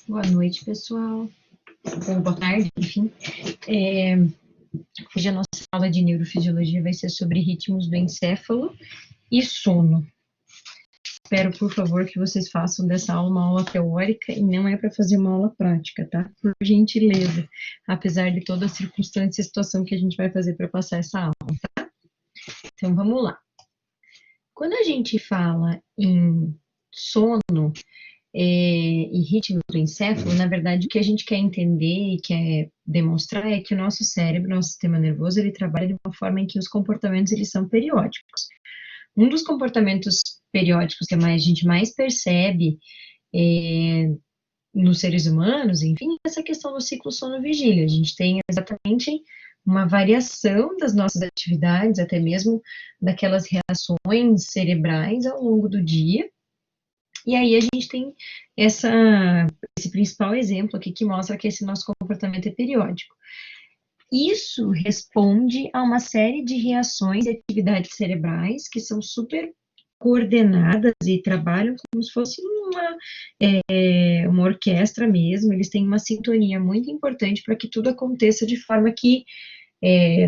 Boa noite, pessoal. Ou boa tarde, enfim. Hoje a nossa aula de neurofisiologia vai ser sobre ritmos do encéfalo e sono. Espero, por favor, que vocês façam dessa aula uma aula teórica e não é para fazer uma aula prática, tá? Por gentileza, apesar de toda a circunstância e situação que a gente vai fazer para passar essa aula, tá? Então, vamos lá. Quando a gente fala em sono, e ritmo do encéfalo, na verdade, o que a gente quer entender e quer demonstrar é que o nosso cérebro, nosso sistema nervoso, ele trabalha de uma forma em que os comportamentos eles são periódicos. Um dos comportamentos periódicos que a gente mais percebe nos seres humanos, enfim, é essa questão do ciclo sono-vigília. A gente tem exatamente uma variação das nossas atividades, até mesmo daquelas reações cerebrais ao longo do dia. E aí a gente tem esse principal exemplo aqui que mostra que esse nosso comportamento é periódico. Isso responde a uma série de reações e atividades cerebrais que são super coordenadas e trabalham como se fosse uma orquestra mesmo, eles têm uma sintonia muito importante para que tudo aconteça de forma que,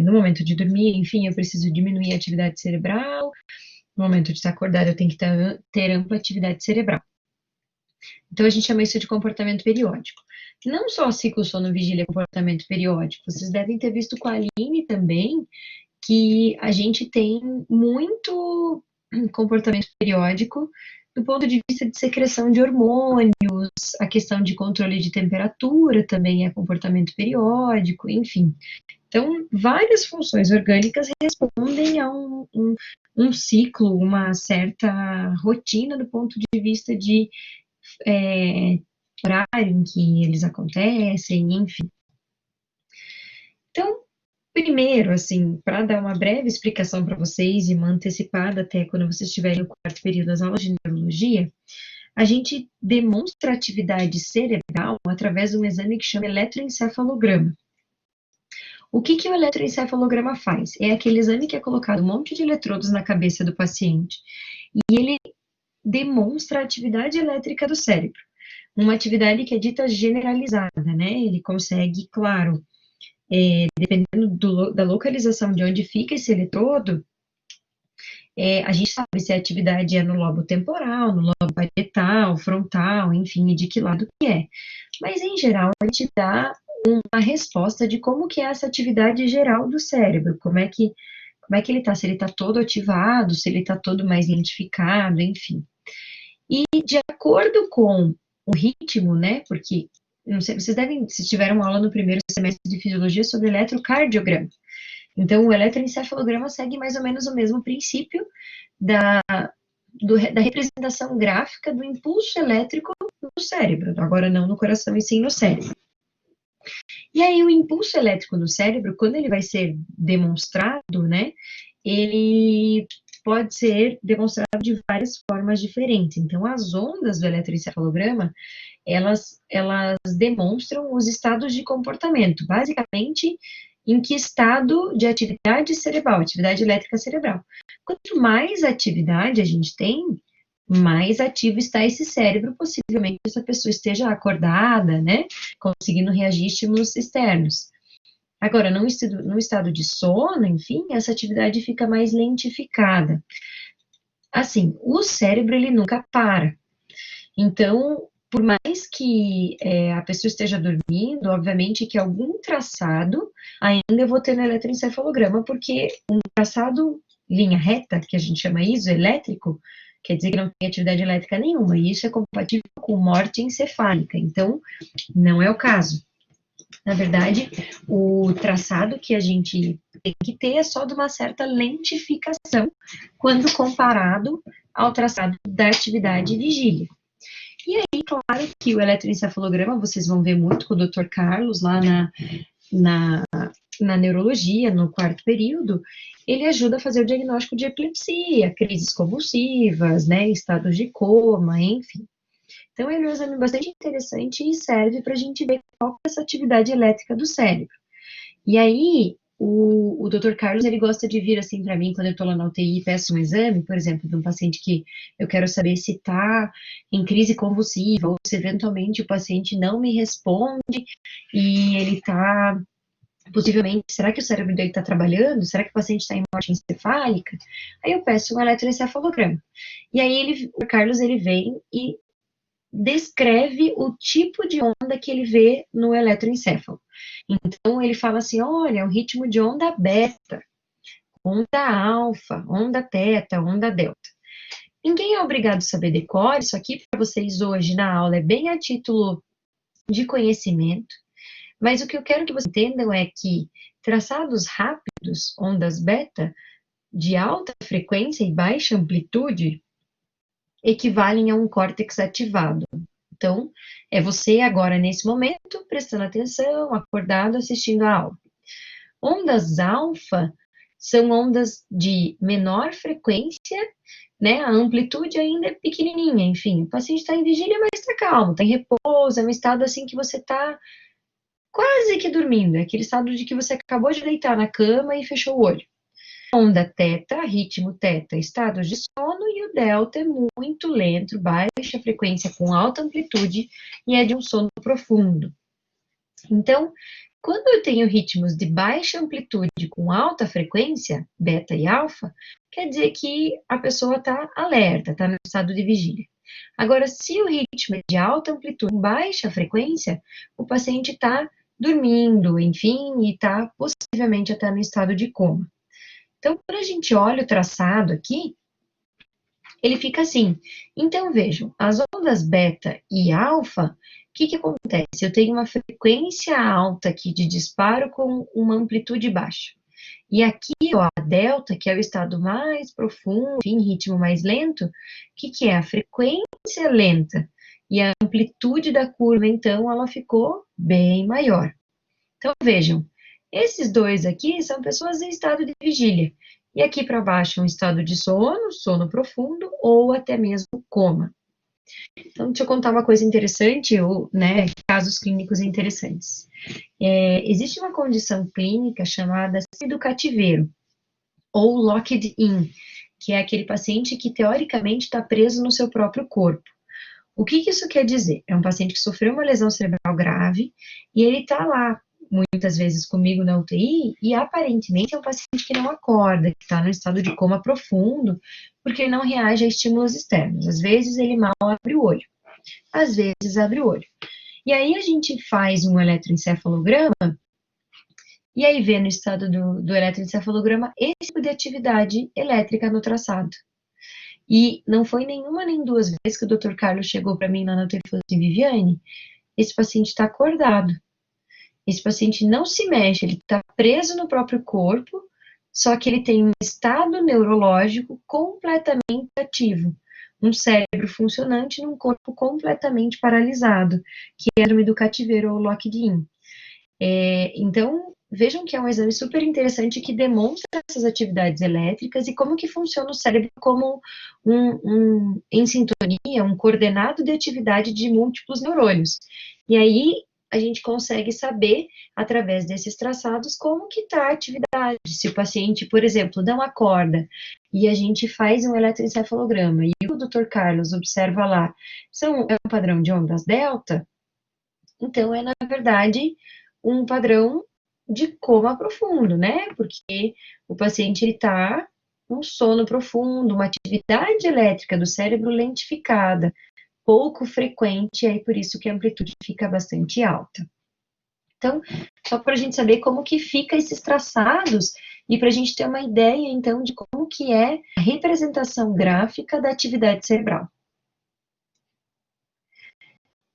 no momento de dormir, enfim, eu preciso diminuir a atividade cerebral, no momento de estar acordado eu tenho que ter ampla atividade cerebral. Então, a gente chama isso de comportamento periódico. Não só ciclo sono-vigília é comportamento periódico, vocês devem ter visto com a Aline também, que a gente tem muito comportamento periódico do ponto de vista de secreção de hormônios, a questão de controle de temperatura também é comportamento periódico, enfim. Então, várias funções orgânicas respondem a um ciclo, uma certa rotina do ponto de vista de horário em que eles acontecem, enfim. Então, primeiro, assim, para dar uma breve explicação para vocês e uma antecipada até quando vocês estiverem no quarto período das aulas de neurologia, a gente demonstra atividade cerebral através de um exame que chama eletroencefalograma. O que o eletroencefalograma faz? É aquele exame que é colocado um monte de eletrodos na cabeça do paciente e ele demonstra a atividade elétrica do cérebro. Uma atividade que é dita generalizada, né? Ele consegue, claro, dependendo da localização de onde fica esse eletrodo, a gente sabe se a atividade é no lobo temporal, no lobo parietal, frontal, enfim, e de que lado que é. Mas, em geral, a gente dá uma resposta de como que é essa atividade geral do cérebro, como é que ele está, se ele está todo ativado, se ele está todo mais lentificado, enfim. E de acordo com o ritmo, né, porque, não sei, vocês devem, se tiveram aula no primeiro semestre de fisiologia sobre eletrocardiograma. Então, o eletroencefalograma segue mais ou menos o mesmo princípio da representação gráfica do impulso elétrico no cérebro, agora não no coração e sim no cérebro. E aí, o impulso elétrico no cérebro, quando ele vai ser demonstrado, né, ele pode ser demonstrado de várias formas diferentes. Então, as ondas do eletroencefalograma, elas demonstram os estados de comportamento, basicamente, em que estado de atividade cerebral, atividade elétrica cerebral. Quanto mais atividade a gente tem, mais ativo está esse cérebro, possivelmente essa pessoa esteja acordada, né, conseguindo reagir a estímulos externos. Agora, no estado de sono, enfim, essa atividade fica mais lentificada. Assim, o cérebro, ele nunca para. Então, por mais que a pessoa esteja dormindo, obviamente que algum traçado ainda eu vou ter no eletroencefalograma, porque um traçado linha reta, que a gente chama isoelétrico, quer dizer que não tem atividade elétrica nenhuma, e isso é compatível com morte encefálica, então não é o caso. Na verdade, o traçado que a gente tem que ter é só de uma certa lentificação quando comparado ao traçado da atividade vigília. E aí, claro que o eletroencefalograma, vocês vão ver muito com o Dr. Carlos lá na neurologia, no quarto período, ele ajuda a fazer o diagnóstico de epilepsia, crises convulsivas, né, estados de coma, enfim. Então, ele é um exame bastante interessante e serve para a gente ver qual é essa atividade elétrica do cérebro. E aí, o Dr. Carlos, ele gosta de vir assim para mim quando eu estou lá na UTI e peço um exame, por exemplo, de um paciente que eu quero saber se está em crise convulsiva ou se eventualmente o paciente não me responde e ele está possivelmente, será que o cérebro dele está trabalhando? Será que o paciente está em morte encefálica? Aí eu peço um eletroencefalograma. E aí o Carlos, ele vem e descreve o tipo de onda que ele vê no eletroencefalo. Então, ele fala assim, olha, é um ritmo de onda beta, onda alfa, onda teta, onda delta. Ninguém é obrigado a saber decore, isso aqui para vocês hoje na aula é bem a título de conhecimento, mas o que eu quero que vocês entendam é que traçados rápidos, ondas beta, de alta frequência e baixa amplitude, equivalem a um córtex ativado. Então, é você agora, nesse momento, prestando atenção, acordado, assistindo a aula. Ondas alfa são ondas de menor frequência, né? A amplitude ainda é pequenininha, enfim. O paciente está em vigília, mas está calmo, está em repouso, é um estado assim que você está quase que dormindo, é aquele estado de que você acabou de deitar na cama e fechou o olho. Onda teta, ritmo teta, estados de sono, e o delta é muito lento, baixa frequência com alta amplitude e é de um sono profundo. Então, quando eu tenho ritmos de baixa amplitude com alta frequência, beta e alfa, quer dizer que a pessoa está alerta, está no estado de vigília. Agora, se o ritmo é de alta amplitude com baixa frequência, o paciente está dormindo, enfim, e está possivelmente até no estado de coma. Então, quando a gente olha o traçado aqui, ele fica assim. Então, vejam, as ondas beta e alfa, o que acontece? Eu tenho uma frequência alta aqui de disparo com uma amplitude baixa. E aqui, ó, a delta, que é o estado mais profundo, enfim, ritmo mais lento, o que é? A frequência lenta. E a amplitude da curva, então, ela ficou bem maior. Então, vejam, esses dois aqui são pessoas em estado de vigília. E aqui para baixo é um estado de sono, sono profundo, ou até mesmo coma. Então, deixa eu contar uma coisa interessante, ou, né, casos clínicos interessantes. Existe uma condição clínica chamada síndrome do cativeiro, ou locked-in, que é aquele paciente que, teoricamente, está preso no seu próprio corpo. O que isso quer dizer? É um paciente que sofreu uma lesão cerebral grave e ele está lá, muitas vezes comigo na UTI, e aparentemente é um paciente que não acorda, que está no estado de coma profundo, porque ele não reage a estímulos externos. Às vezes ele mal abre o olho, às vezes abre o olho. E aí a gente faz um eletroencefalograma, e aí vê no estado do eletroencefalograma esse tipo de atividade elétrica no traçado. E não foi nenhuma nem duas vezes que o Dr. Carlos chegou para mim lá na UTI e falou assim, Viviane, esse paciente está acordado. Esse paciente não se mexe, ele está preso no próprio corpo, só que ele tem um estado neurológico completamente ativo, um cérebro funcionante num corpo completamente paralisado, que é a síndrome do cativeiro ou locked-in. Então, vejam que é um exame super interessante que demonstra essas atividades elétricas e como que funciona o cérebro como em sintonia, um coordenado de atividade de múltiplos neurônios. E aí, a gente consegue saber, através desses traçados, como que está a atividade. Se o paciente, por exemplo, não acorda e a gente faz um eletroencefalograma e o Dr. Carlos observa lá, é um padrão de ondas delta, então é, na verdade, um padrão de coma profundo, né? Porque o paciente está um sono profundo, uma atividade elétrica do cérebro lentificada, pouco frequente, e aí por isso que a amplitude fica bastante alta. Então, só para a gente saber como que fica esses traçados e para a gente ter uma ideia, então, de como que é a representação gráfica da atividade cerebral.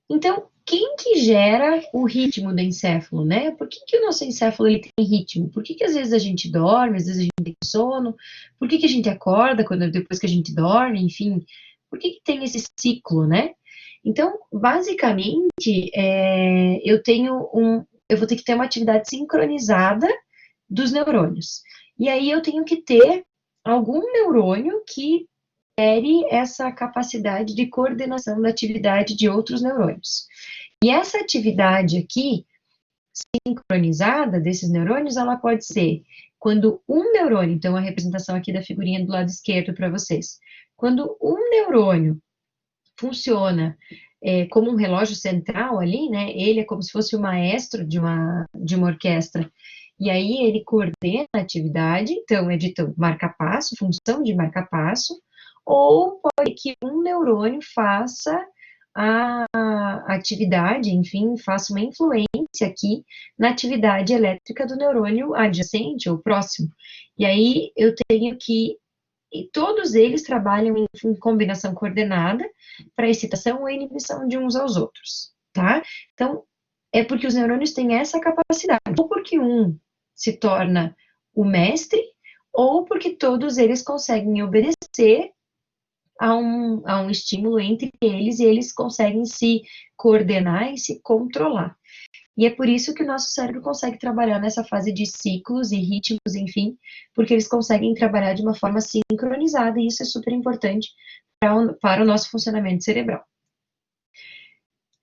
Então, quem que gera o ritmo do encéfalo, né? Por que o nosso encéfalo ele tem ritmo? Por que às vezes a gente dorme, às vezes a gente tem sono? Por que a gente acorda depois que a gente dorme? Enfim, por que tem esse ciclo, né? Então, basicamente, eu vou ter que ter uma atividade sincronizada dos neurônios. E aí eu tenho que ter algum neurônio que gere essa capacidade de coordenação da atividade de outros neurônios. E essa atividade aqui sincronizada desses neurônios, ela pode ser quando um neurônio, então a representação aqui da figurinha do lado esquerdo para vocês, quando um neurônio funciona como um relógio central ali, né? Ele é como se fosse o maestro de uma orquestra. E aí ele coordena a atividade, então é dito marca-passo, função de marca-passo, ou pode que um neurônio faça a atividade, enfim, faça uma influência aqui na atividade elétrica do neurônio adjacente ou próximo. E aí eu tenho que e todos eles trabalham em combinação coordenada para excitação ou inibição de uns aos outros, tá? Então, é porque os neurônios têm essa capacidade, ou porque um se torna o mestre, ou porque todos eles conseguem obedecer a um estímulo entre eles e eles conseguem se coordenar e se controlar. E é por isso que o nosso cérebro consegue trabalhar nessa fase de ciclos e ritmos, enfim, porque eles conseguem trabalhar de uma forma sincronizada, e isso é super importante para o nosso funcionamento cerebral.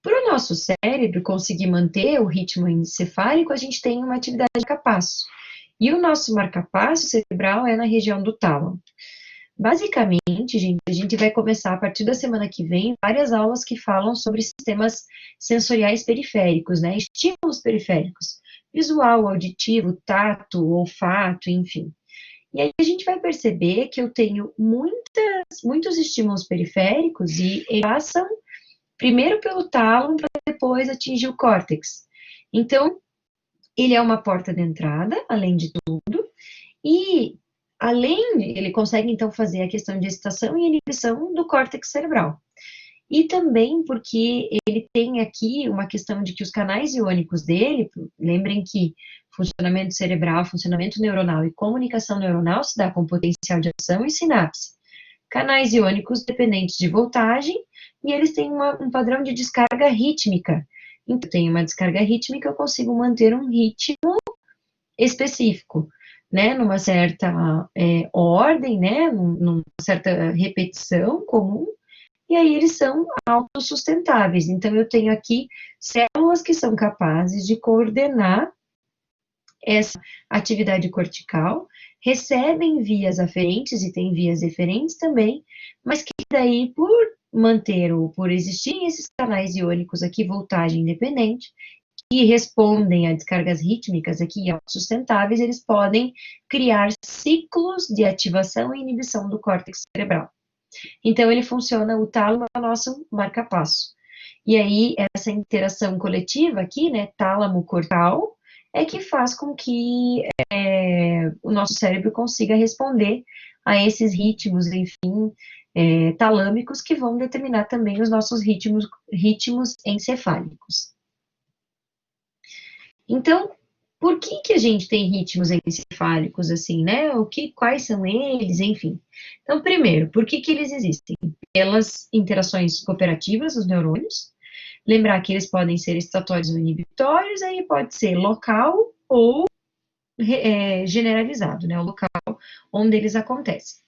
Para o nosso cérebro conseguir manter o ritmo encefálico, a gente tem uma atividade de marca-passo. E o nosso marca-passo cerebral é na região do tálamo. Basicamente, gente, a gente vai começar a partir da semana que vem várias aulas que falam sobre sistemas sensoriais periféricos, né? Estímulos periféricos, visual, auditivo, tato, olfato, enfim. E aí a gente vai perceber que eu tenho muitos estímulos periféricos e eles passam primeiro pelo tálamo para depois atingir o córtex. Então, ele é uma porta de entrada, além de tudo, e ele consegue então fazer a questão de excitação e inibição do córtex cerebral. E também porque ele tem aqui uma questão de que os canais iônicos dele, lembrem que funcionamento cerebral, funcionamento neuronal e comunicação neuronal se dá com potencial de ação e sinapse. Canais iônicos dependentes de voltagem, e eles têm um padrão de descarga rítmica. Então, tem uma descarga rítmica, eu consigo manter um ritmo específico, né, numa certa ordem, né, numa certa repetição comum, e aí eles são autossustentáveis. Então, eu tenho aqui células que são capazes de coordenar essa atividade cortical, recebem vias aferentes e tem vias eferentes também, mas que daí, por existirem esses canais iônicos aqui, voltagem independente, que respondem a descargas rítmicas aqui autossustentáveis, eles podem criar ciclos de ativação e inibição do córtex cerebral. Então, ele funciona, o tálamo é o nosso marca-passo. E aí, essa interação coletiva aqui, né, tálamo-cortical, é que faz com que o nosso cérebro consiga responder a esses ritmos, enfim, talâmicos, que vão determinar também os nossos ritmos encefálicos. Então, por que a gente tem ritmos encefálicos assim, né? Quais são eles, enfim. Então, primeiro, por que eles existem? Pelas interações cooperativas dos neurônios. Lembrar que eles podem ser excitatórios ou inibitórios, aí pode ser local ou generalizado, né? O local onde eles acontecem.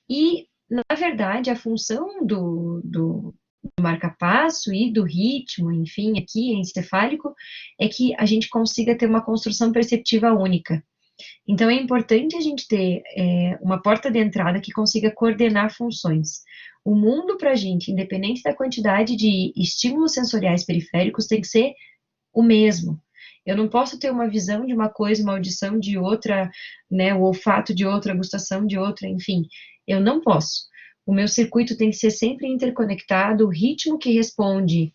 E, na verdade, a função do marca-passo e do ritmo, enfim, aqui encefálico, é que a gente consiga ter uma construção perceptiva única. Então, é importante a gente ter uma porta de entrada que consiga coordenar funções. O mundo, para a gente, independente da quantidade de estímulos sensoriais periféricos, tem que ser o mesmo. Eu não posso ter uma visão de uma coisa, uma audição de outra, né, o olfato de outra, a gustação de outra, enfim. Eu não posso. O meu circuito tem que ser sempre interconectado, o ritmo que responde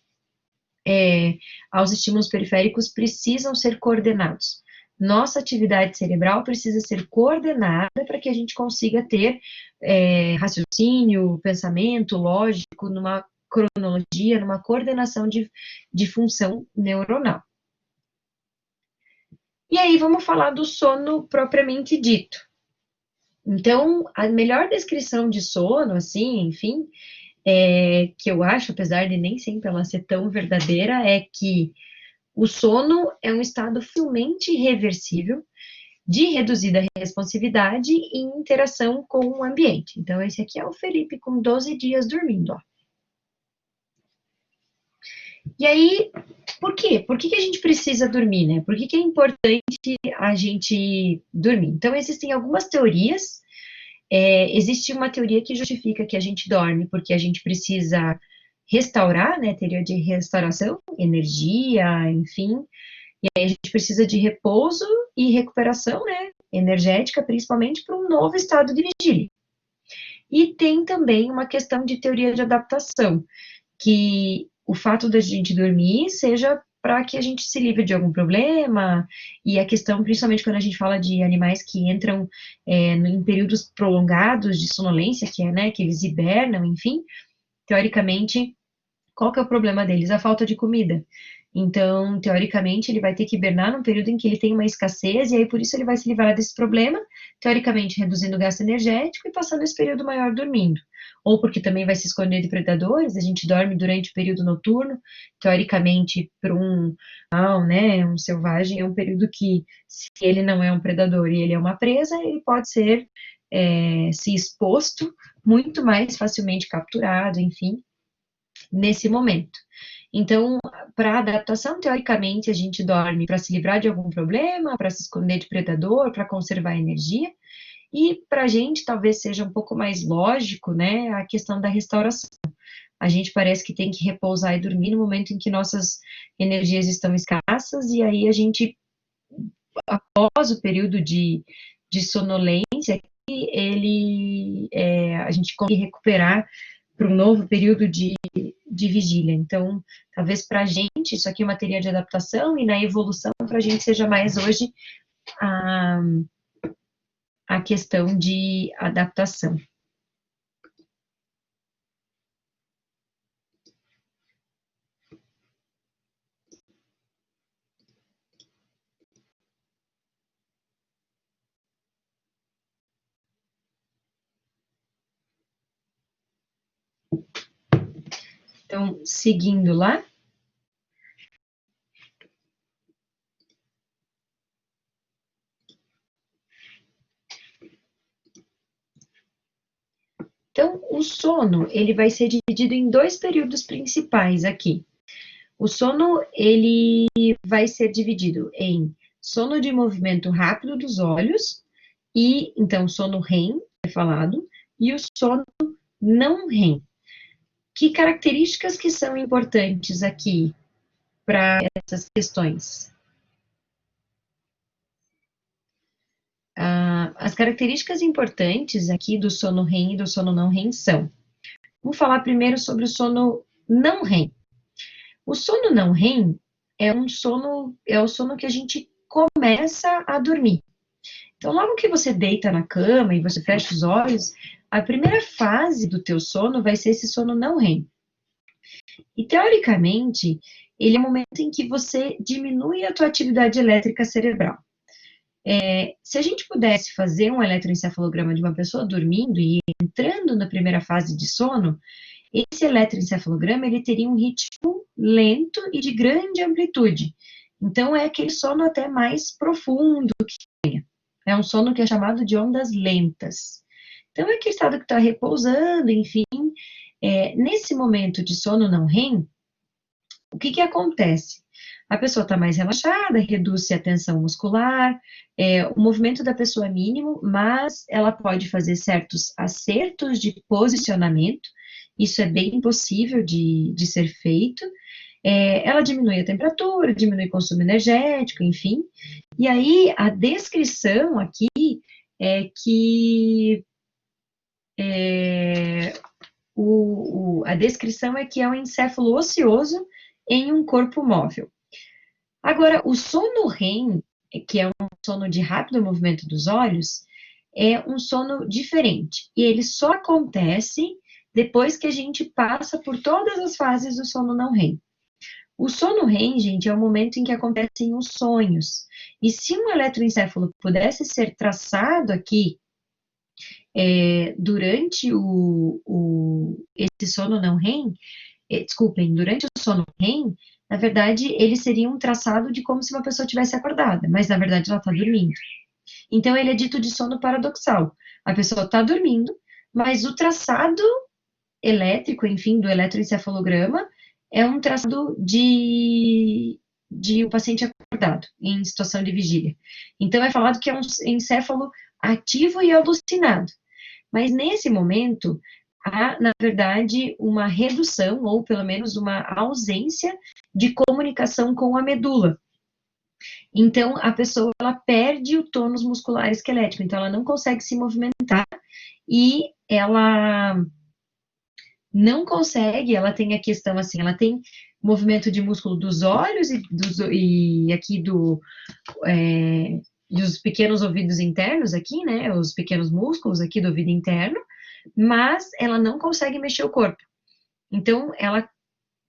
aos estímulos periféricos precisam ser coordenados. Nossa atividade cerebral precisa ser coordenada para que a gente consiga ter raciocínio, pensamento lógico, numa cronologia, numa coordenação de função neuronal. E aí vamos falar do sono propriamente dito. Então, a melhor descrição de sono, assim, enfim, que eu acho, apesar de nem sempre ela ser tão verdadeira, é que o sono é um estado facilmente reversível de reduzida responsividade e interação com o ambiente. Então, esse aqui é o Felipe com 12 dias dormindo, ó. E aí, Por quê? Por que que a gente precisa dormir, né? Por que que é importante a gente dormir? Então, existem algumas teorias. Existe uma teoria que justifica que a gente dorme porque a gente precisa restaurar, né? Teoria de restauração, energia, enfim. E aí a gente precisa de repouso e recuperação, né? Energética, principalmente para um novo estado de vigília. E tem também uma questão de teoria de adaptação, que o fato da gente dormir seja para que a gente se livre de algum problema, e a questão, principalmente quando a gente fala de animais que entram em períodos prolongados de sonolência, que é, né, que eles hibernam, enfim, teoricamente, qual que é o problema deles? A falta de comida. Então, teoricamente, ele vai ter que hibernar num período em que ele tem uma escassez, e aí por isso ele vai se livrar desse problema, teoricamente reduzindo o gasto energético e passando esse período maior dormindo. Ou porque também vai se esconder de predadores, a gente dorme durante o período noturno, teoricamente, para né, um selvagem, é um período que, se ele não é um predador e ele é uma presa, ele pode ser se exposto, muito mais facilmente capturado, enfim, nesse momento. Então, para adaptação, teoricamente, a gente dorme para se livrar de algum problema, para se esconder de predador, para conservar energia. E para a gente, talvez seja um pouco mais lógico, né, a questão da restauração. A gente parece que tem que repousar e dormir no momento em que nossas energias estão escassas, e aí a gente, após o período de sonolência, a gente consegue recuperar para um novo período de vigília. Então, talvez para a gente, isso aqui é uma teoria de adaptação, e na evolução, para a gente seja mais hoje a, a questão de adaptação. Então, seguindo lá. Então, o sono, ele vai ser dividido em dois períodos principais aqui. O sono, ele vai ser dividido em sono de movimento rápido dos olhos, e, então, sono REM, é falado, e o sono não REM. Que características que são importantes aqui para essas questões? As características importantes aqui do sono REM e do sono não REM são: vamos falar primeiro sobre o sono não REM. O sono não REM é o sono que a gente começa a dormir. Então, logo que você deita na cama e você fecha os olhos, a primeira fase do teu sono vai ser esse sono não REM. E, teoricamente, ele é o momento em que você diminui a tua atividade elétrica cerebral. Se a gente pudesse fazer um eletroencefalograma de uma pessoa dormindo e entrando na primeira fase de sono, esse eletroencefalograma ele teria um ritmo lento e de grande amplitude. Então, é aquele sono até mais profundo que tenha. É um sono que é chamado de ondas lentas. Então, é aquele estado que está repousando, enfim. Nesse momento de sono não REM, o que acontece? A pessoa está mais relaxada, reduz-se a tensão muscular, o movimento da pessoa é mínimo, mas ela pode fazer certos acertos de posicionamento, isso é bem possível de ser feito. Ela diminui a temperatura, diminui o consumo energético, enfim. E aí, a descrição aqui é que a descrição é que é um encéfalo ocioso em um corpo móvel. Agora, o sono REM, que é um sono de rápido movimento dos olhos, é um sono diferente. E ele só acontece depois que a gente passa por todas as fases do sono não REM. O sono REM, gente, é o momento em que acontecem os sonhos. E se um eletroencefalo pudesse ser traçado aqui durante esse sono não REM, desculpem, durante o sono REM, na verdade, ele seria um traçado de como se uma pessoa tivesse acordada, mas na verdade ela está dormindo. Então, ele é dito de sono paradoxal. A pessoa está dormindo, mas o traçado elétrico, enfim, do eletroencefalograma, é um traçado de um paciente acordado, em situação de vigília. Então, é falado que é um encéfalo ativo e alucinado. Mas, nesse momento, há, na verdade, uma redução, ou pelo menos uma ausência de comunicação com a medula. Então, a pessoa, ela perde o tônus muscular esquelético, então ela não consegue se movimentar e ela não consegue, ela tem a questão assim, ela tem movimento de músculo dos olhos e aqui dos pequenos ouvidos internos aqui, né, os pequenos músculos aqui do ouvido interno, mas ela não consegue mexer o corpo. Então, ela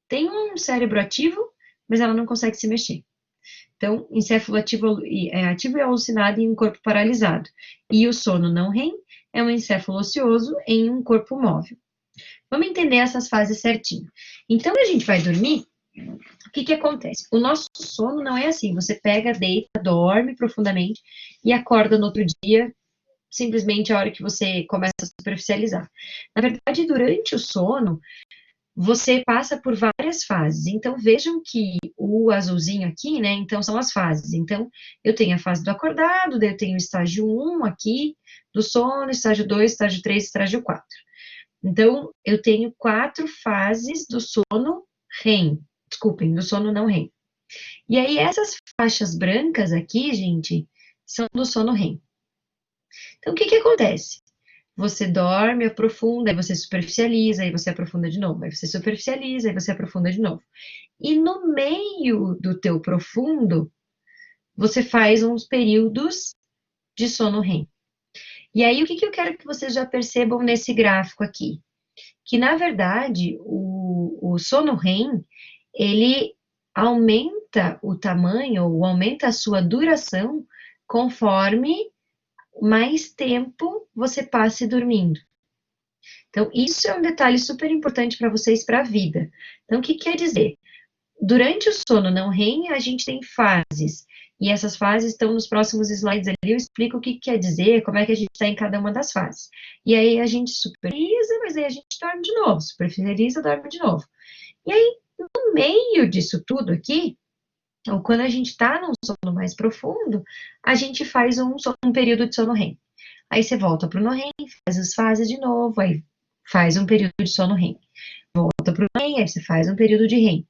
tem um cérebro ativo, mas ela não consegue se mexer. Então, encéfalo ativo e alucinado em um corpo paralisado. E o sono não REM é um encéfalo ocioso em um corpo móvel. Vamos entender essas fases certinho. Então, quando a gente vai dormir, o que acontece? O nosso sono não é assim, você pega, deita, dorme profundamente e acorda no outro dia, simplesmente a hora que você começa a superficializar. Na verdade, durante o sono, você passa por várias fases. Então, vejam que o azulzinho aqui, né, então são as fases. Então, eu tenho a fase do acordado, daí eu tenho o estágio 1 aqui, do sono, estágio 2, estágio 3, estágio 4. Então, eu tenho 4 fases do sono REM. Desculpem, do sono não REM. E aí, essas faixas brancas aqui, gente, são do sono REM. Então, o que acontece? Você dorme, aprofunda, aí você superficializa, aí você aprofunda de novo, aí você superficializa, aí você aprofunda de novo. E no meio do teu profundo, você faz uns períodos de sono REM. E aí, o que eu quero que vocês já percebam nesse gráfico aqui? Que, na verdade, o sono REM, ele aumenta o tamanho, ou aumenta a sua duração, conforme mais tempo você passe dormindo. Então, isso é um detalhe super importante para vocês para a vida. Então, o que quer dizer? Durante o sono não REM, a gente tem fases, e essas fases estão nos próximos slides ali, eu explico o que quer dizer, como é que a gente está em cada uma das fases. E aí a gente superficializa, mas aí a gente dorme de novo, superficializa, dorme de novo. E aí, no meio disso tudo aqui, ou quando a gente está num sono mais profundo, a gente faz um período de sono REM. Aí você volta para o NORREM, faz as fases de novo, aí faz um período de sono REM. Volta para o NORREM, aí você faz um período de REM.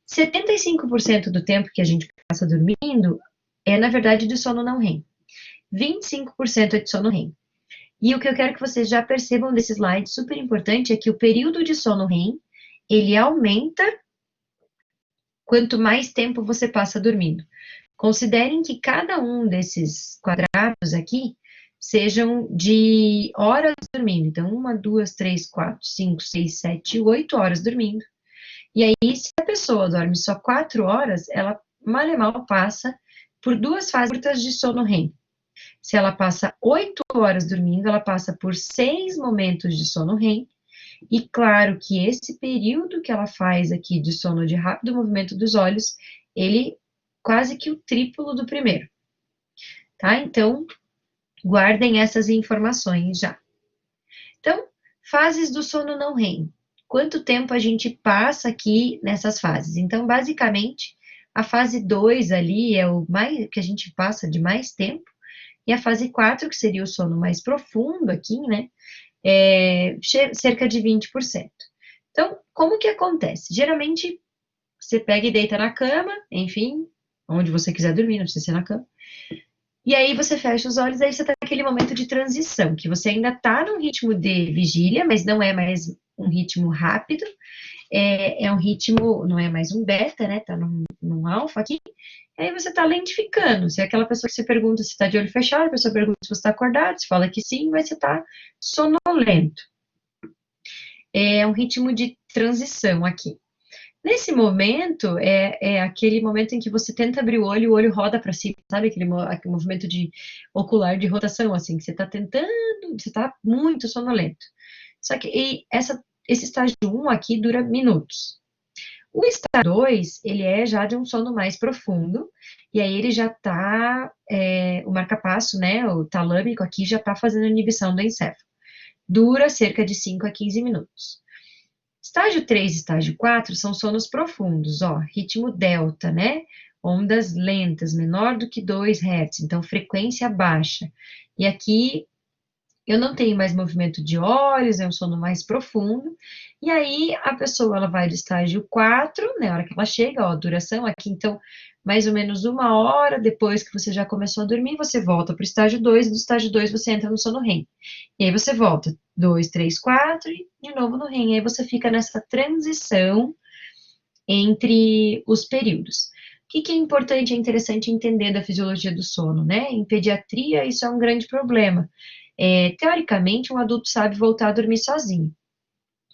75% do tempo que a gente passa dormindo é, na verdade, de sono não REM. 25% é de sono REM. E o que eu quero que vocês já percebam desse slide, super importante, é que o período de sono REM, ele aumenta quanto mais tempo você passa dormindo. Considerem que cada um desses quadrados aqui sejam de horas dormindo. Então, 1, 2, 3, 4, 5, 6, 7, 8 horas dormindo. E aí, se a pessoa dorme só 4 horas, ela mal e mal passa por 2 fases curtas de sono REM. Se ela passa 8 horas dormindo, ela passa por 6 momentos de sono REM. E claro que esse período que ela faz aqui de sono de rápido movimento dos olhos, ele quase que o triplo do primeiro. Tá? Então, guardem essas informações já. Então, fases do sono não REM. Quanto tempo a gente passa aqui nessas fases? Então, basicamente, a fase 2 ali é o mais que a gente passa de mais tempo, e a fase 4, que seria o sono mais profundo aqui, né? Cerca de 20%. Então, como que acontece? Geralmente, você pega e deita na cama, enfim, onde você quiser dormir, não precisa ser na cama. E aí você fecha os olhos, aí você tá naquele momento de transição, que você ainda tá num ritmo de vigília, mas não é mais um ritmo rápido, é um ritmo, não é mais um beta, né, tá num alfa aqui, e aí você tá lentificando, se é aquela pessoa que você pergunta se tá de olho fechado, a pessoa pergunta se você tá acordado, você fala que sim, mas você tá sonolento. É um ritmo de transição aqui. Nesse momento, é aquele momento em que você tenta abrir o olho roda para cima, sabe? Aquele movimento de ocular de rotação, assim, que você está tentando, você está muito sonolento. Só que esse estágio 1 aqui dura minutos. O estágio 2, ele é já de um sono mais profundo, e aí ele já está, o marca-passo, né, o talâmico aqui já está fazendo inibição do encéfalo. Dura cerca de 5 a 15 minutos. Estágio 3 e estágio 4 são sonos profundos, ó, ritmo delta, né? Ondas lentas, menor do que 2 Hz, então frequência baixa. E aqui eu não tenho mais movimento de olhos, é um sono mais profundo. E aí a pessoa ela vai do estágio 4, né? A hora que ela chega, ó, a duração aqui, então, mais ou menos 1 hora depois que você já começou a dormir, você volta para o estágio 2, e do estágio 2 você entra no sono REM. E aí você volta 2, 3, 4 e de novo no REM. E aí você fica nessa transição entre os períodos. O que é importante, é interessante entender da fisiologia do sono, né? Em pediatria, isso é um grande problema. Teoricamente, um adulto sabe voltar a dormir sozinho,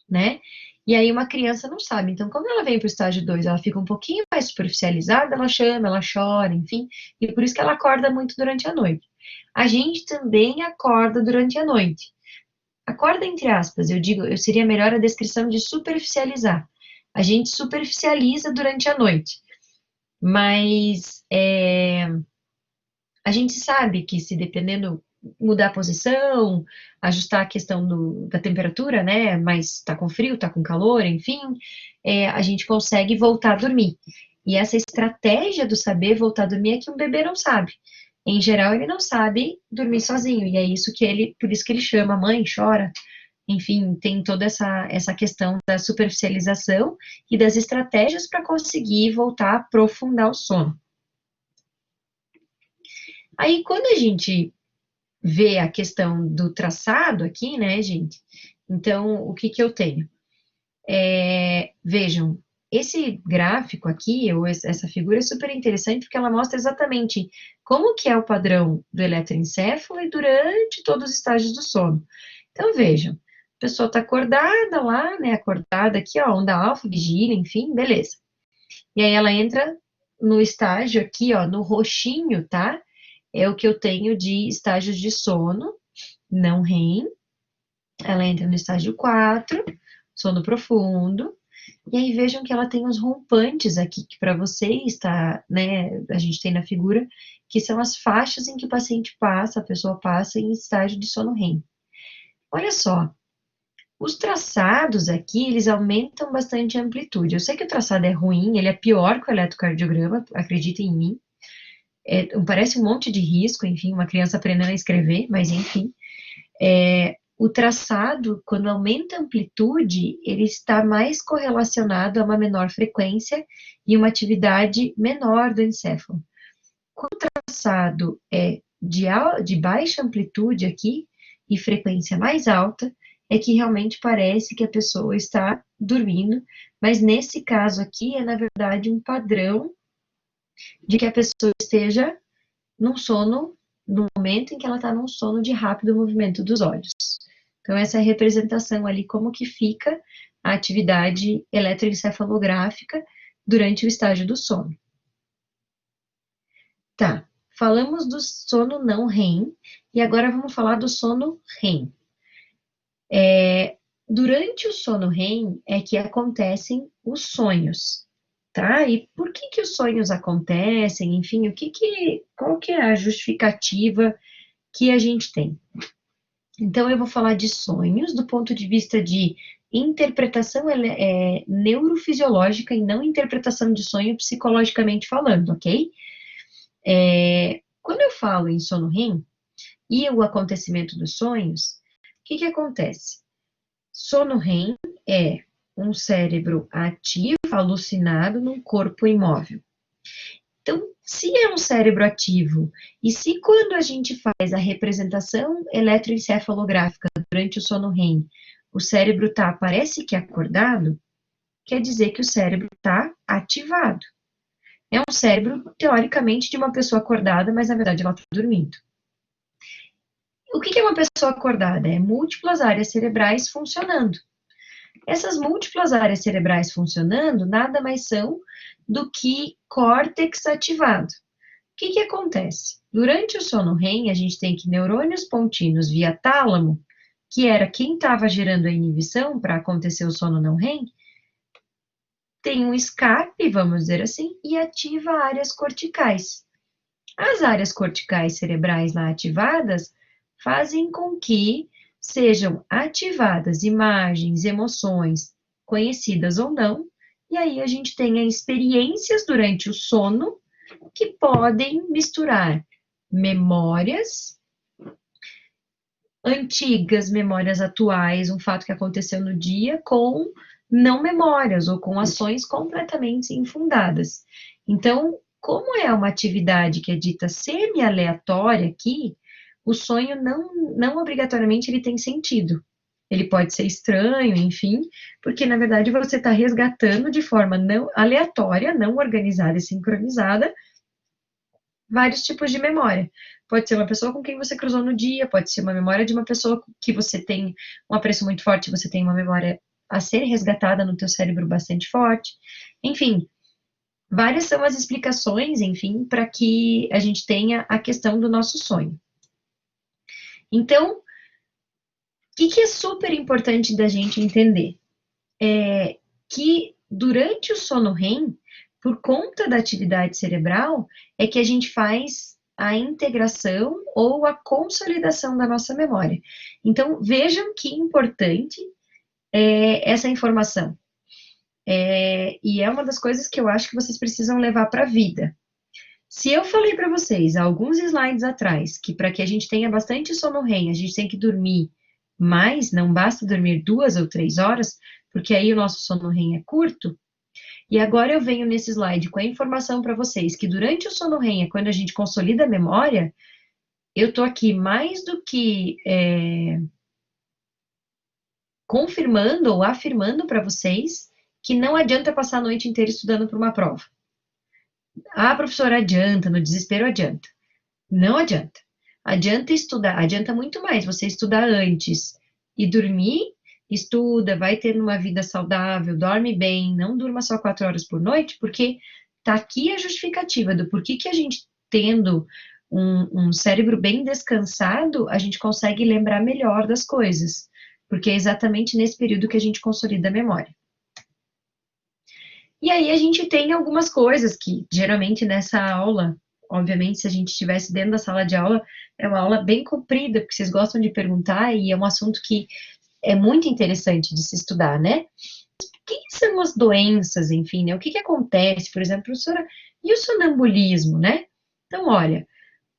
né? E aí uma criança não sabe. Então, quando ela vem para o estágio 2, ela fica um pouquinho mais superficializada, ela chama, ela chora, enfim, e por isso que ela acorda muito durante a noite. A gente também acorda durante a noite. Acorda entre aspas, eu digo, eu seria melhor a descrição de superficializar. A gente superficializa durante a noite, mas a gente sabe que se dependendo mudar a posição, ajustar a questão da temperatura, né? Mas tá com frio, tá com calor, enfim, a gente consegue voltar a dormir. E essa estratégia do saber voltar a dormir é que um bebê não sabe. Em geral, ele não sabe dormir sozinho, e é isso que ele, por isso que ele chama a mãe, chora, enfim, tem toda essa questão da superficialização e das estratégias para conseguir voltar a aprofundar o sono. Aí, quando a gente vê a questão do traçado aqui, né, gente? Então, o que que eu tenho? Vejam, esse gráfico aqui, ou essa figura é super interessante porque ela mostra exatamente como que é o padrão do eletroencefalo e durante todos os estágios do sono. Então, vejam, a pessoa está acordada lá, né, acordada aqui, ó, onda alfa, vigília, enfim, beleza. E aí ela entra no estágio aqui, ó, no roxinho, tá? É o que eu tenho de estágios de sono, não REM. Ela entra no estágio 4, sono profundo. E aí vejam que ela tem os rompantes aqui, que para você está, né, a gente tem na figura, que são as faixas em que o paciente passa, a pessoa passa em estágio de sono REM. Olha só, os traçados aqui, eles aumentam bastante a amplitude. Eu sei que o traçado é ruim, ele é pior que o eletrocardiograma, acreditem em mim. Parece um monte de risco, enfim, uma criança aprendendo a escrever, mas enfim. O traçado, quando aumenta a amplitude, ele está mais correlacionado a uma menor frequência e uma atividade menor do encéfalo. Quando o traçado é de baixa amplitude aqui e frequência mais alta, é que realmente parece que a pessoa está dormindo, mas nesse caso aqui é, na verdade, um padrão de que a pessoa esteja num sono, no momento em que ela está num sono de rápido movimento dos olhos. Então, essa é a representação ali, como que fica a atividade eletroencefalográfica durante o estágio do sono. Tá, falamos do sono não REM, e agora vamos falar do sono REM. Durante o sono REM é que acontecem os sonhos, tá? E por que os sonhos acontecem? Enfim, qual que é a justificativa que a gente tem? Então, eu vou falar de sonhos do ponto de vista de interpretação neurofisiológica e não interpretação de sonho psicologicamente falando, ok? Quando eu falo em sono REM e o acontecimento dos sonhos, o que acontece? Sono REM é um cérebro ativo, alucinado num corpo imóvel. Então, se é um cérebro ativo, e se quando a gente faz a representação eletroencefalográfica durante o sono REM, o cérebro parece que acordado, quer dizer que o cérebro está ativado. É um cérebro, teoricamente, de uma pessoa acordada, mas na verdade ela está dormindo. O que é uma pessoa acordada? É múltiplas áreas cerebrais funcionando. Essas múltiplas áreas cerebrais funcionando nada mais são do que córtex ativado. O que acontece? Durante o sono REM, a gente tem que neurônios pontinos via tálamo, que era quem estava gerando a inibição para acontecer o sono não REM, tem um escape, vamos dizer assim, e ativa áreas corticais. As áreas corticais cerebrais lá ativadas fazem com que sejam ativadas imagens, emoções conhecidas ou não, e aí a gente tem experiências durante o sono que podem misturar memórias antigas, memórias atuais, um fato que aconteceu no dia, com não memórias ou com ações completamente infundadas. Então, como é uma atividade que é dita semi-aleatória aqui, o sonho não obrigatoriamente ele tem sentido. Ele pode ser estranho, enfim, porque na verdade você está resgatando de forma não aleatória, não organizada e sincronizada, vários tipos de memória. Pode ser uma pessoa com quem você cruzou no dia, pode ser uma memória de uma pessoa que você tem um apreço muito forte, você tem uma memória a ser resgatada no teu cérebro bastante forte. Enfim, várias são as explicações, enfim, para que a gente tenha a questão do nosso sonho. Então, o que é super importante da gente entender? É que durante o sono REM, por conta da atividade cerebral, é que a gente faz a integração ou a consolidação da nossa memória. Então, vejam que importante é essa informação. E é uma das coisas que eu acho que vocês precisam levar para a vida. Se eu falei para vocês, há alguns slides atrás, que para que a gente tenha bastante sono REM, a gente tem que dormir mais, não basta dormir 2 ou 3 horas, porque aí o nosso sono REM é curto. E agora eu venho nesse slide com a informação para vocês que durante o sono REM é quando a gente consolida a memória, eu estou aqui mais do que confirmando ou afirmando para vocês que não adianta passar a noite inteira estudando para uma prova. Ah, professora, adianta, no desespero adianta. Não adianta. Adianta estudar, adianta muito mais você estudar antes e dormir, estuda, vai ter uma vida saudável, dorme bem, não durma só 4 horas por noite, porque tá aqui a justificativa do porquê que a gente, tendo um cérebro bem descansado, a gente consegue lembrar melhor das coisas, porque é exatamente nesse período que a gente consolida a memória. E aí a gente tem algumas coisas que, geralmente nessa aula, obviamente, se a gente estivesse dentro da sala de aula, é uma aula bem comprida, porque vocês gostam de perguntar e é um assunto que é muito interessante de se estudar, né? O que são as doenças, enfim, né? O que acontece, por exemplo, professora, e o sonambulismo, né? Então, olha,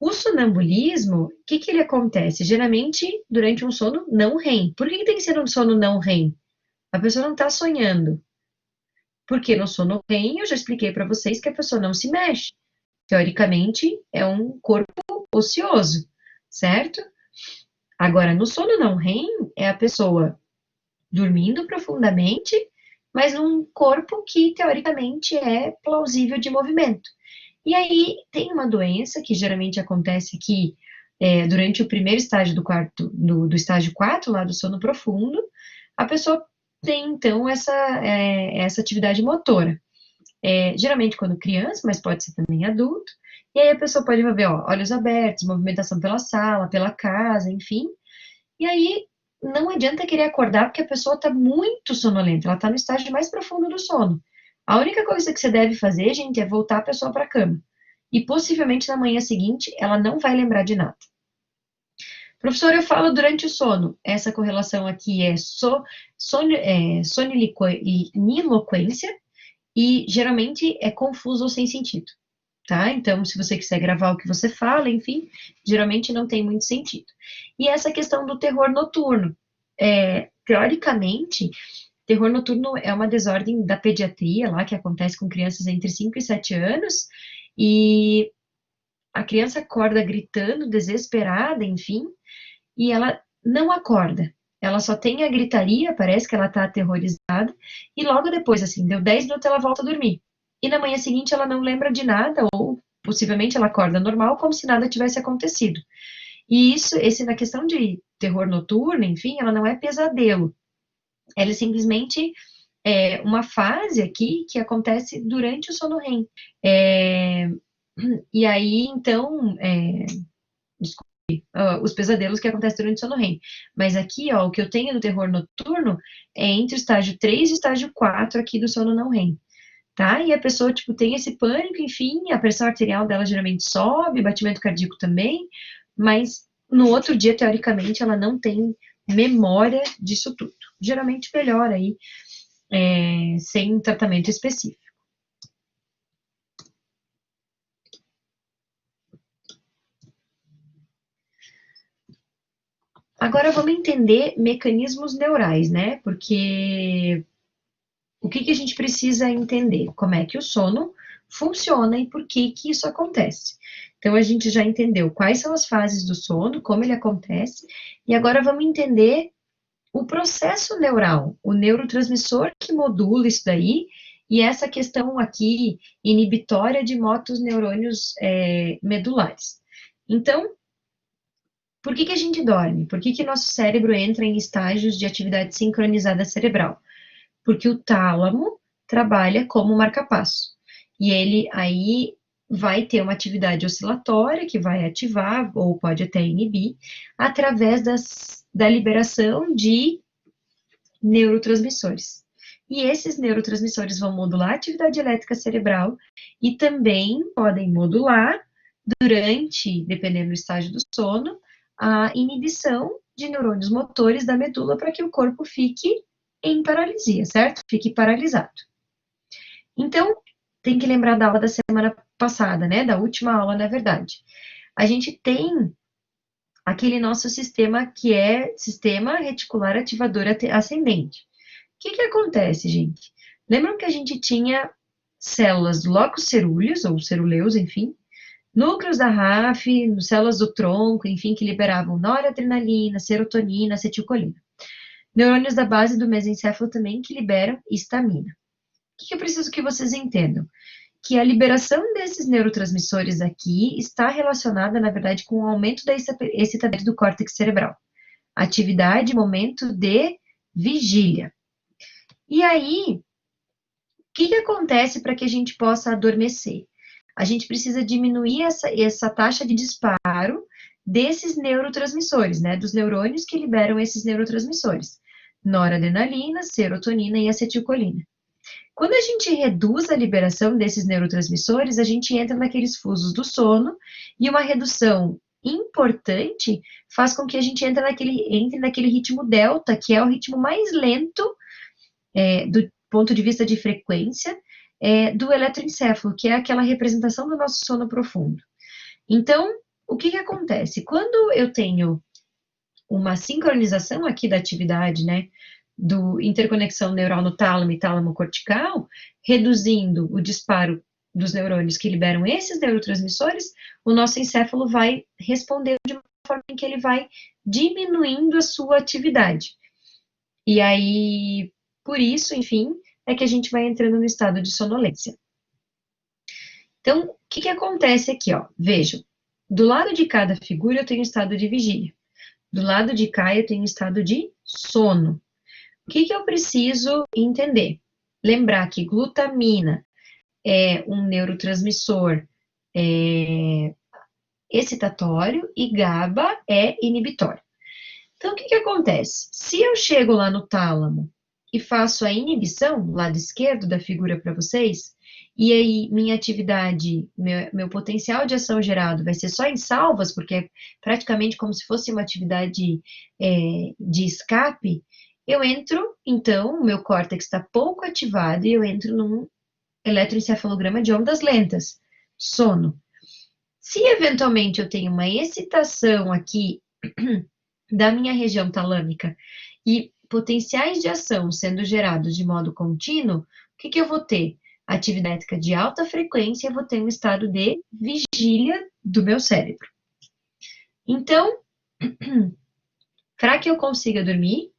o sonambulismo, o que ele acontece? Geralmente, durante um sono não REM. Por que tem que ser um sono não REM? A pessoa não está sonhando. Porque no sono REM, eu já expliquei para vocês que a pessoa não se mexe. Teoricamente, é um corpo ocioso, certo? Agora, no sono não REM, é a pessoa dormindo profundamente, mas num corpo que, teoricamente, é plausível de movimento. E aí, tem uma doença que geralmente acontece aqui durante o primeiro estágio do estágio 4, lá do sono profundo, a pessoa tem, então, essa atividade motora. Geralmente quando criança, mas pode ser também adulto, e aí a pessoa pode ver, ó, olhos abertos, movimentação pela sala, pela casa, enfim, e aí não adianta querer acordar porque a pessoa está muito sonolenta, ela está no estágio mais profundo do sono. A única coisa que você deve fazer, gente, é voltar a pessoa para a cama. E possivelmente na manhã seguinte ela não vai lembrar de nada. Professor, eu falo durante o sono. Essa correlação aqui é soniloquência, e geralmente é confuso ou sem sentido, tá? Então, se você quiser gravar o que você fala, enfim, geralmente não tem muito sentido. E essa questão do terror noturno. Teoricamente, terror noturno é uma desordem da pediatria lá, que acontece com crianças entre 5 e 7 anos, e a criança acorda gritando, desesperada, enfim, e ela não acorda. Ela só tem a gritaria, parece que ela tá aterrorizada, e logo depois, assim, deu 10 minutos, ela volta a dormir. E na manhã seguinte ela não lembra de nada, ou possivelmente ela acorda normal, como se nada tivesse acontecido. E na questão de terror noturno, enfim, ela não é pesadelo. Ela é simplesmente uma fase aqui que acontece durante o sono REM. E aí, então, os pesadelos que acontecem durante o sono REM. Mas aqui, ó, o que eu tenho do terror noturno é entre o estágio 3 e o estágio 4 aqui do sono não REM, tá? E a pessoa, tipo, tem esse pânico, enfim, a pressão arterial dela geralmente sobe, batimento cardíaco também, mas no outro dia, teoricamente, ela não tem memória disso tudo. Geralmente melhora aí sem tratamento específico. Agora vamos entender mecanismos neurais, né? Porque o que a gente precisa entender? Como é que o sono funciona e por que isso acontece. Então, a gente já entendeu quais são as fases do sono, como ele acontece, e agora vamos entender o processo neural, o neurotransmissor que modula isso daí, e essa questão aqui inibitória de motos neurônios medulares. Então, por que a gente dorme? Por que nosso cérebro entra em estágios de atividade sincronizada cerebral? Porque o tálamo trabalha como marca-passo. E ele aí vai ter uma atividade oscilatória que vai ativar ou pode até inibir através da liberação de neurotransmissores. E esses neurotransmissores vão modular a atividade elétrica cerebral e também podem modular durante, dependendo do estágio do sono, a inibição de neurônios motores da medula para que o corpo fique em paralisia, certo? Fique paralisado. Então, tem que lembrar da aula da semana passada, né? Da última aula, na verdade. A gente tem aquele nosso sistema que é sistema reticular ativador ascendente. O que acontece, gente? Lembram que a gente tinha células do locus cerúleus, ou ceruleus, enfim, núcleos da RAF, células do tronco, enfim, que liberavam noradrenalina, serotonina, acetilcolina. Neurônios da base do mesencéfalo também que liberam histamina. O que eu preciso que vocês entendam? Que a liberação desses neurotransmissores aqui está relacionada, na verdade, com o aumento da excitabilidade do córtex cerebral. Atividade, momento de vigília. E aí, o que acontece para que a gente possa adormecer? A gente precisa diminuir essa taxa de disparo desses neurotransmissores, né? Dos neurônios que liberam esses neurotransmissores. Noradrenalina, serotonina e acetilcolina. Quando a gente reduz a liberação desses neurotransmissores, a gente entra naqueles fusos do sono e uma redução importante faz com que a gente entre naquele ritmo delta, que é o ritmo mais lento do ponto de vista de frequência do eletroencéfalo, que é aquela representação do nosso sono profundo. Então, o que acontece? Quando eu tenho uma sincronização aqui da atividade, né, do interconexão neural no tálamo e tálamo cortical, reduzindo o disparo dos neurônios que liberam esses neurotransmissores, o nosso encéfalo vai responder de uma forma em que ele vai diminuindo a sua atividade. E aí, por isso, enfim, é que a gente vai entrando no estado de sonolência. Então, o que acontece aqui, ó? Vejam, do lado de cada figura eu tenho estado de vigília. Do lado de cá eu tenho estado de sono. O que eu preciso entender? Lembrar que glutamina é um neurotransmissor excitatório e GABA é inibitório. Então, o que acontece? Se eu chego lá no tálamo e faço a inibição, lado esquerdo da figura para vocês, e aí minha atividade, meu potencial de ação gerado vai ser só em salvas, porque é praticamente como se fosse uma atividade de escape, eu entro, então, o meu córtex está pouco ativado e eu entro num eletroencefalograma de ondas lentas, sono. Se eventualmente eu tenho uma excitação aqui da minha região talâmica e potenciais de ação sendo gerados de modo contínuo, o que eu vou ter? Atividade elétrica de alta frequência, eu vou ter um estado de vigília do meu cérebro. Então, para que eu consiga dormir,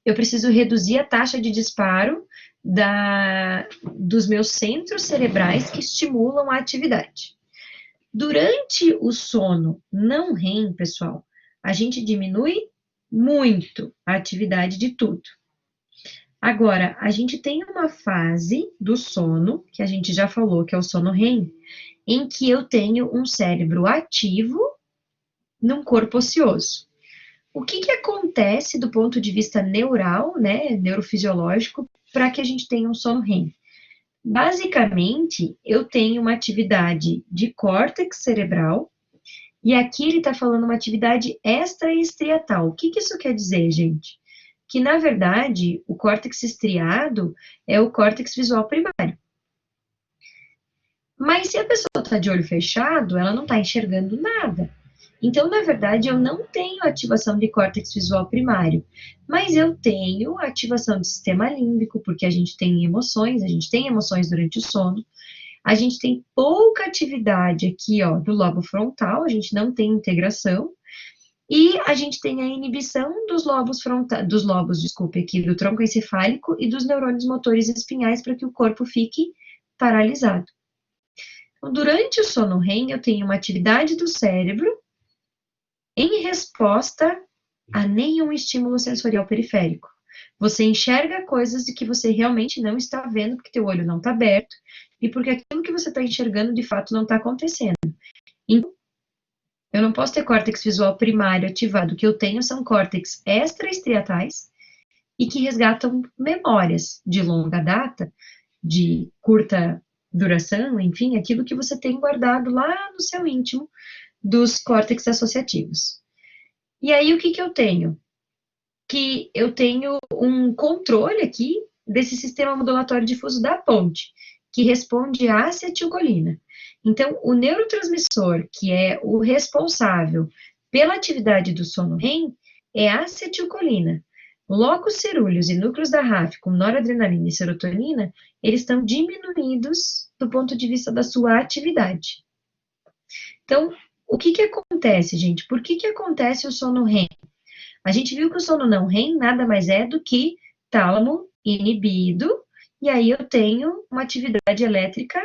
eu preciso reduzir a taxa de disparo dos meus centros cerebrais que estimulam a atividade. Durante o sono não REM, pessoal, a gente diminui muito a atividade de tudo. Agora, a gente tem uma fase do sono, que a gente já falou que é o sono REM, em que eu tenho um cérebro ativo num corpo ocioso. O que acontece do ponto de vista neural, né, neurofisiológico, para que a gente tenha um sono REM? Basicamente, eu tenho uma atividade de córtex cerebral, e aqui ele está falando uma atividade extraestriatal. O que isso quer dizer, gente? que, na verdade, o córtex estriado é o córtex visual primário. Mas se a pessoa está de olho fechado, ela não está enxergando nada. Então, na verdade, eu não tenho ativação de córtex visual primário, mas eu tenho ativação do sistema límbico, porque a gente tem emoções durante o sono. A gente tem pouca atividade aqui, ó, do lobo frontal, a gente não tem integração. E a gente tem a inibição dos lobos desculpe, aqui do tronco encefálico e dos neurônios motores espinhais para que o corpo fique paralisado. Então, durante o sono REM, eu tenho uma atividade do cérebro em resposta a nenhum estímulo sensorial periférico. Você enxerga coisas de que você realmente não está vendo, porque teu olho não está aberto, e porque aquilo que você está enxergando, de fato, não está acontecendo. Então, eu não posso ter córtex visual primário ativado. O que eu tenho são córtex extraestriatais e que resgatam memórias de longa data, de curta duração, enfim, aquilo que você tem guardado lá no seu íntimo dos córtex associativos. E aí, o que eu tenho? Que eu tenho um controle aqui desse sistema modulatório difuso da ponte, que responde à acetilcolina. Então, o neurotransmissor, que é o responsável pela atividade do sono REM, é a acetilcolina. Locos cerúleos e núcleos da RAF com noradrenalina e serotonina, eles estão diminuídos do ponto de vista da sua atividade. Então, o que acontece, gente? Por que acontece o sono REM? A gente viu que o sono não REM nada mais é do que tálamo inibido, e aí eu tenho uma atividade elétrica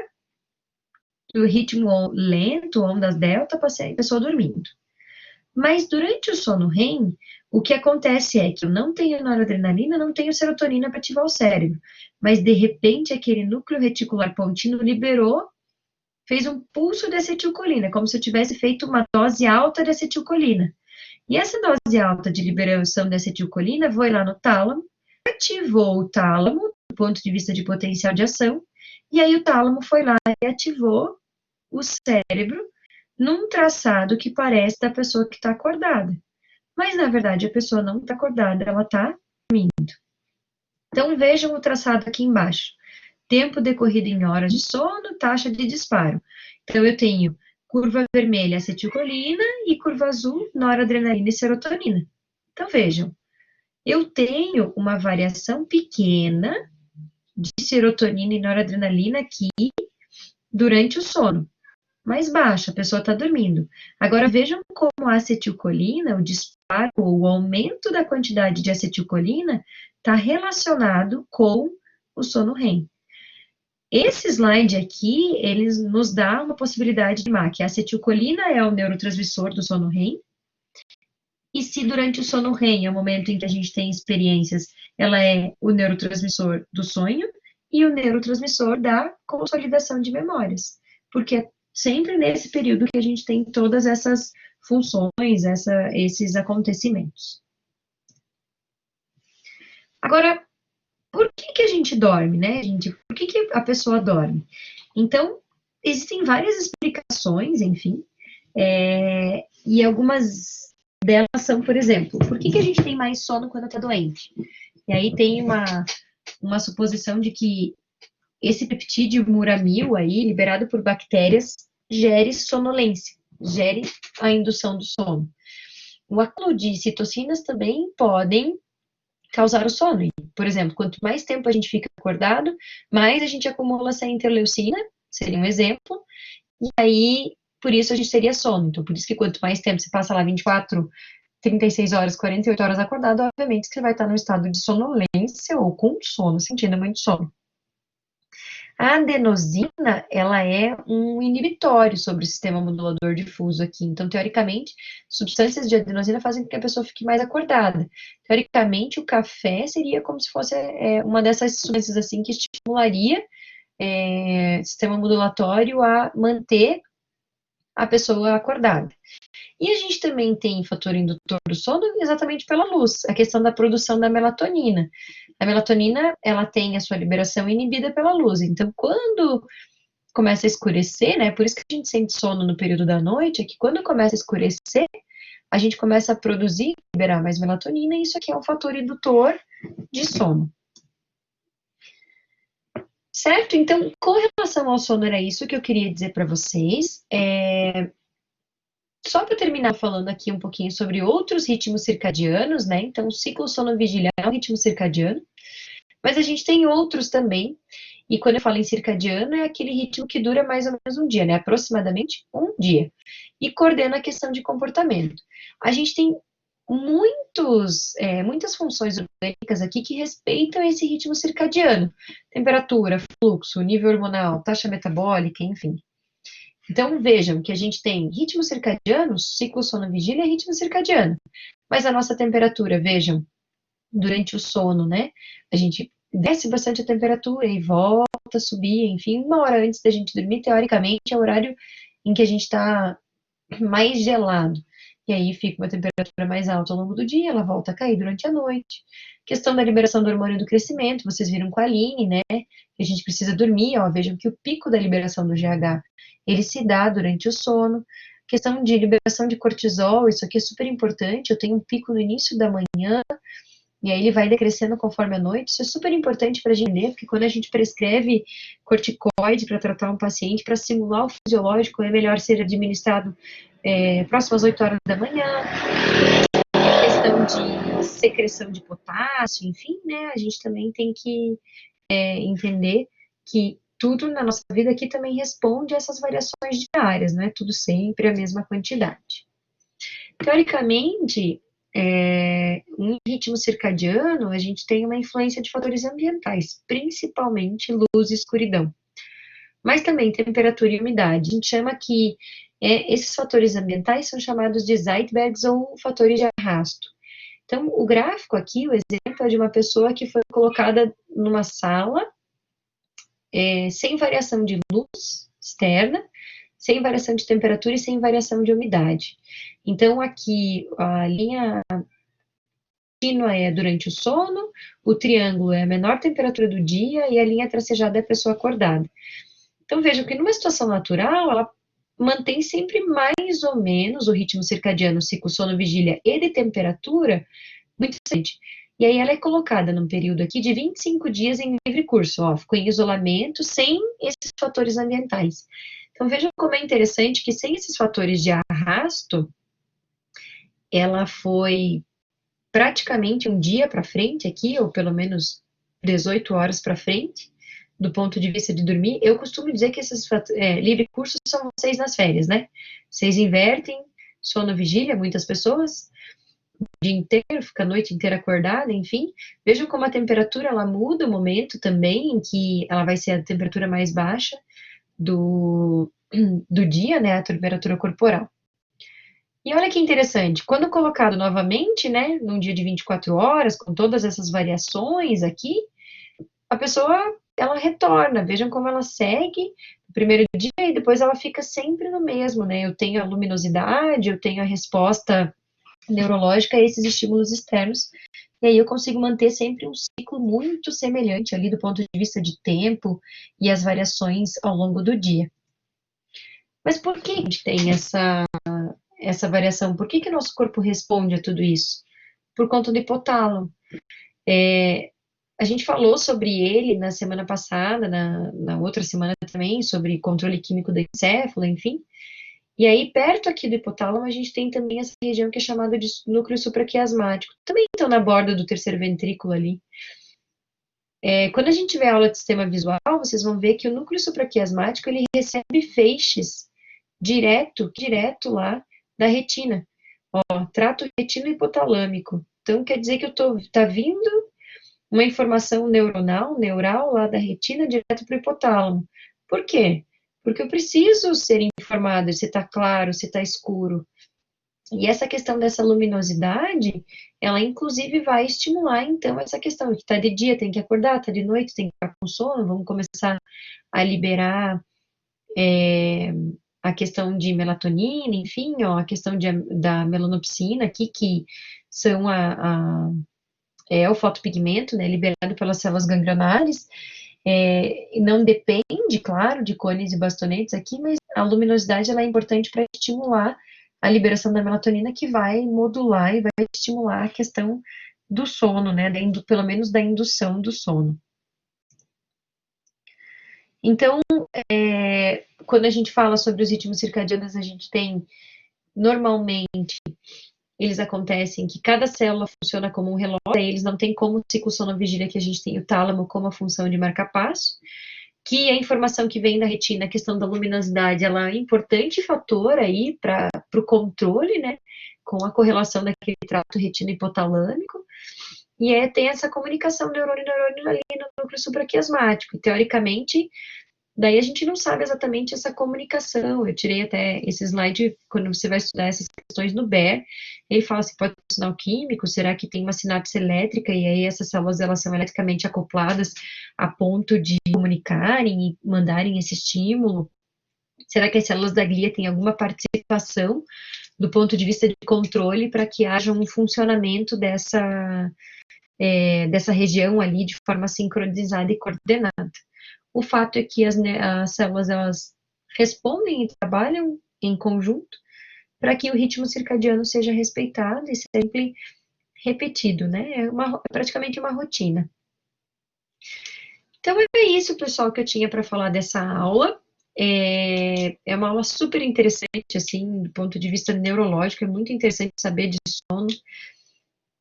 do ritmo lento, ondas delta, a pessoa dormindo. Mas durante o sono REM, o que acontece é que eu não tenho noradrenalina, não tenho serotonina para ativar o cérebro, mas de repente aquele núcleo reticular pontino liberou, fez um pulso de acetilcolina, como se eu tivesse feito uma dose alta de acetilcolina. E essa dose alta de liberação de acetilcolina foi lá no tálamo, ativou o tálamo, do ponto de vista de potencial de ação, e aí o tálamo foi lá e ativou o cérebro num traçado que parece da pessoa que está acordada. Mas, na verdade, a pessoa não está acordada, ela está dormindo. Então, vejam o traçado aqui embaixo. Tempo decorrido em horas de sono, taxa de disparo. Então, eu tenho curva vermelha, acetilcolina, e curva azul, noradrenalina e serotonina. Então, vejam, eu tenho uma variação pequena de serotonina e noradrenalina aqui durante o sono, mais baixa, a pessoa está dormindo. Agora, vejam como a acetilcolina, o disparo, o aumento da quantidade de acetilcolina está relacionado com o sono REM. Esse slide aqui, eles nos dá uma possibilidade de que a acetilcolina é o neurotransmissor do sono REM, e se durante o sono REM, é o momento em que a gente tem experiências, ela é o neurotransmissor do sonho e o neurotransmissor da consolidação de memórias, porque é sempre nesse período que a gente tem todas essas funções, esses acontecimentos. Agora, por que a gente dorme, né, gente? Por que a pessoa dorme? Então, existem várias explicações, enfim, e algumas delas são, por exemplo, por que a gente tem mais sono quando está doente? E aí tem uma suposição de que esse peptídeo muramil aí, liberado por bactérias, gere sonolência, gere a indução do sono. O acúmulo de citocinas também podem causar o sono. Por exemplo, quanto mais tempo a gente fica acordado, mais a gente acumula essa interleucina, seria um exemplo, e aí, por isso a gente teria sono. Então, por isso que quanto mais tempo você passa lá 24, 36 horas, 48 horas acordado, obviamente você vai estar no estado de sonolência ou com sono, sentindo muito sono. A adenosina, ela é um inibitório sobre o sistema modulador difuso aqui. Então, teoricamente, substâncias de adenosina fazem com que a pessoa fique mais acordada. Teoricamente, o café seria como se fosse uma dessas substâncias assim que estimularia o sistema modulatório a manter a pessoa acordada. E a gente também tem fator indutor do sono exatamente pela luz, a questão da produção da melatonina. A melatonina, ela tem a sua liberação inibida pela luz. Então, quando começa a escurecer, né, por isso que a gente sente sono no período da noite, é que quando começa a escurecer, a gente começa a produzir, liberar mais melatonina, e isso aqui é um fator indutor de sono. Certo? Então, com relação ao sono, era isso que eu queria dizer para vocês. Só para terminar falando aqui um pouquinho sobre outros ritmos circadianos, né? Então, o ciclo sono-vigília é um ritmo circadiano, mas a gente tem outros também. E quando eu falo em circadiano, é aquele ritmo que dura mais ou menos um dia, né? Aproximadamente um dia. E coordena a questão de comportamento. A gente tem muitas funções orgânicas aqui que respeitam esse ritmo circadiano. Temperatura, fluxo, nível hormonal, taxa metabólica, enfim. Então, vejam que a gente tem ritmo circadiano, ciclo sono-vigília é ritmo circadiano. Mas a nossa temperatura, vejam, durante o sono, né? A gente desce bastante a temperatura e volta a subir, enfim, 1 hora antes da gente dormir, teoricamente, é o horário em que a gente está mais gelado. E aí fica uma temperatura mais alta ao longo do dia, ela volta a cair durante a noite. Questão da liberação do hormônio do crescimento, vocês viram com a Aline, né? Que a gente precisa dormir, ó, vejam que o pico da liberação do GH, ele se dá durante o sono. Questão de liberação de cortisol, isso aqui é super importante, eu tenho um pico no início da manhã, e aí ele vai decrescendo conforme a noite. Isso é super importante para a gente entender, porque quando a gente prescreve corticoide para tratar um paciente, para simular o fisiológico, é melhor ser administrado próximo às 8 horas da manhã. Questão de secreção de potássio, enfim, né? A gente também tem que entender que tudo na nossa vida aqui também responde a essas variações diárias, não é tudo sempre a mesma quantidade. Teoricamente, um ritmo circadiano, a gente tem uma influência de fatores ambientais, principalmente luz e escuridão. Mas também temperatura e umidade. A gente chama que esses fatores ambientais são chamados de Zeitbergs ou fatores de arrasto. Então, o gráfico aqui, o exemplo é de uma pessoa que foi colocada numa sala sem variação de luz externa, sem variação de temperatura e sem variação de umidade. Então, aqui, a linha contínua é durante o sono, o triângulo é a menor temperatura do dia e a linha tracejada é a pessoa acordada. Então, vejam que numa situação natural, ela mantém sempre mais ou menos o ritmo circadiano, ciclo sono-vigília e de temperatura, muito interessante. E aí ela é colocada num período aqui de 25 dias em livre curso, ó, ficou em isolamento, sem esses fatores ambientais. Então, vejam como é interessante que sem esses fatores de arrasto, ela foi praticamente um dia para frente aqui, ou pelo menos 18 horas para frente, do ponto de vista de dormir. Eu costumo dizer que esses livre cursos são vocês nas férias, né? Vocês invertem sono-vigília, muitas pessoas, o dia inteiro, fica a noite inteira acordada, enfim. Vejam como a temperatura, ela muda o momento também, em que ela vai ser a temperatura mais baixa do dia, né, a temperatura corporal. E olha que interessante, quando colocado novamente, né, num dia de 24 horas, com todas essas variações aqui, a pessoa, ela retorna, vejam como ela segue no primeiro dia e depois ela fica sempre no mesmo, né, eu tenho a luminosidade, eu tenho a resposta neurológica a esses estímulos externos, e aí eu consigo manter sempre um ciclo muito semelhante ali do ponto de vista de tempo e as variações ao longo do dia. Mas por que a gente tem essa variação? Por que nosso corpo responde a tudo isso? Por conta do hipotálamo. A gente falou sobre ele na semana passada, na outra semana também, sobre controle químico do encéfalo, enfim. E aí, perto aqui do hipotálamo, a gente tem também essa região que é chamada de núcleo supraquiasmático. Também estão na borda do terceiro ventrículo ali. Quando a gente tiver aula de sistema visual, vocês vão ver que o núcleo supraquiasmático, ele recebe feixes direto lá da retina. Ó, trato retino hipotalâmico. Então, quer dizer que tá vindo uma informação neural lá da retina direto para o hipotálamo. Por quê? Porque eu preciso ser informada se está claro, se está escuro. E essa questão dessa luminosidade, ela inclusive vai estimular, então, essa questão que está de dia, tem que acordar, está de noite, tem que ficar com sono, vamos começar a liberar a questão de melatonina, enfim, ó, a questão da melanopsina aqui, que são o fotopigmento, né, liberado pelas células ganglionares, não depende, claro, de cones e bastonetes aqui, mas a luminosidade ela é importante para estimular a liberação da melatonina que vai modular e vai estimular a questão do sono, né, pelo menos da indução do sono. Então, quando a gente fala sobre os ritmos circadianos, a gente tem, normalmente, eles acontecem que cada célula funciona como um relógio, eles não têm como o ciclo sono-vigília, que a gente tem o tálamo como a função de marca-passo, que a informação que vem da retina, a questão da luminosidade, ela é um importante fator aí para o controle, né, com a correlação daquele trato retina-hipotalâmico, e tem essa comunicação neurônio-neurônio ali no núcleo supraquiasmático. Teoricamente, daí a gente não sabe exatamente essa comunicação. Eu tirei até esse slide quando você vai estudar essas questões no BER. Ele fala se pode ter um sinal químico, será que tem uma sinapse elétrica e aí essas células elas são eletricamente acopladas a ponto de comunicarem e mandarem esse estímulo? Será que as células da glia têm alguma participação do ponto de vista de controle para que haja um funcionamento dessa região ali de forma sincronizada e coordenada? O fato é que as células elas respondem e trabalham em conjunto para que o ritmo circadiano seja respeitado e sempre repetido, né? É praticamente uma rotina. Então é isso, pessoal, que eu tinha para falar dessa aula. É uma aula super interessante, assim, do ponto de vista neurológico, é muito interessante saber de sono.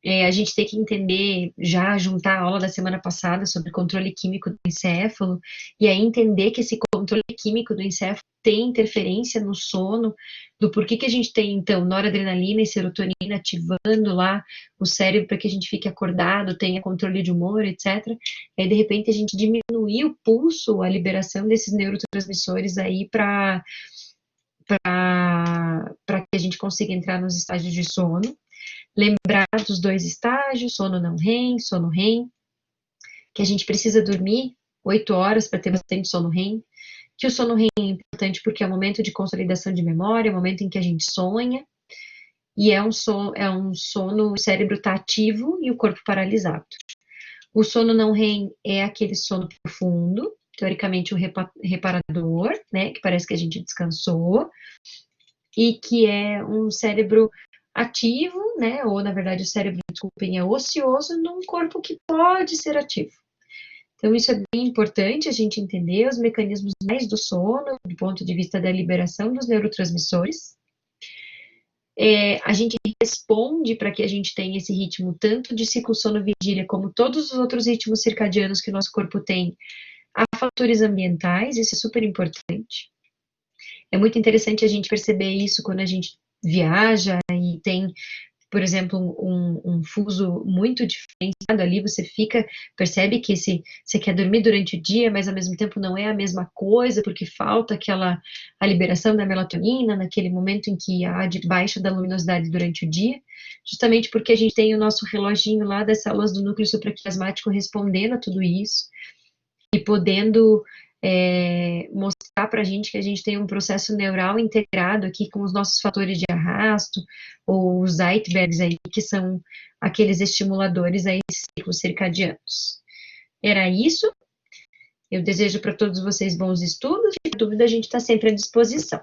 A gente tem que entender, já juntar a aula da semana passada sobre controle químico do encéfalo, e aí entender que esse controle químico do encéfalo tem interferência no sono, do porquê que a gente tem, então, noradrenalina e serotonina ativando lá o cérebro para que a gente fique acordado, tenha controle de humor, etc. E aí, de repente, a gente diminuir o pulso, a liberação desses neurotransmissores aí para que a gente consiga entrar nos estágios de sono. Lembrar dos dois estágios, sono não REM, sono REM, que a gente precisa dormir 8 horas para ter bastante sono REM, que o sono REM é importante porque é o momento de consolidação de memória, é o momento em que a gente sonha, e é um sono, o cérebro está ativo e o corpo paralisado. O sono não REM é aquele sono profundo, teoricamente o reparador, né, que parece que a gente descansou, e que é um cérebro ativo, né, ou na verdade o cérebro, desculpem, é ocioso num corpo que pode ser ativo. Então isso é bem importante a gente entender os mecanismos mais do sono, do ponto de vista da liberação dos neurotransmissores. A gente responde para que a gente tenha esse ritmo tanto de ciclo sono-vigília como todos os outros ritmos circadianos que o nosso corpo tem a fatores ambientais, isso é super importante. É muito interessante a gente perceber isso quando a gente viaja e tem, por exemplo, um fuso muito diferenciado ali, você percebe que você quer dormir durante o dia, mas ao mesmo tempo não é a mesma coisa, porque falta a liberação da melatonina naquele momento em que há de baixa da luminosidade durante o dia, justamente porque a gente tem o nosso reloginho lá das células do núcleo supraquiasmático respondendo a tudo isso, e podendo mostrar para a gente que a gente tem um processo neural integrado aqui com os nossos fatores de arrasto, ou os Zeitbergs aí, que são aqueles estimuladores aí de ciclos circadianos. Era isso. Eu desejo para todos vocês bons estudos, e dúvida a gente está sempre à disposição.